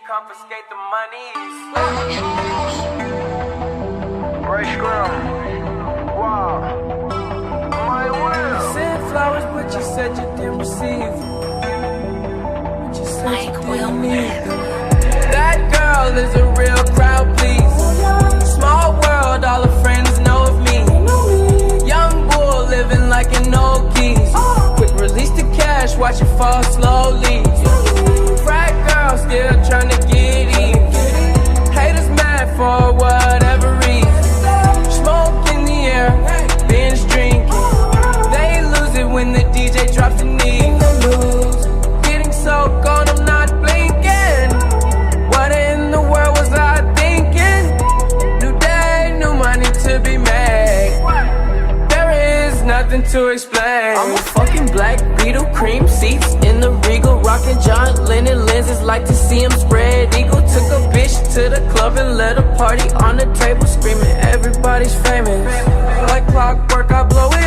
confiscate the monies. Ray Scrum. Wow. My will. You sent flowers, but you said you didn't receive them. But you said you didn't need them. That girl is a real crowd, please. Small world, all her friends know of me. Young bull living like an old geese. Quick release the cash, watch it fall slowly. Frat girl still trying to get in. Haters mad for whatever reason. Smoke in the air, binge drinking. They lose it when the DJ drops the knee. Getting so gone, I'm not blinking. What in the world was I thinking? New day, new money to be made. There is nothing to explain. I'm a fucking black Beetle, cream seats in the Regal, rocking John Lennon lenses, like to see him spread eagle. Took a bitch to the club and let a party on the table, screaming everybody's famous. Like clockwork, I blow it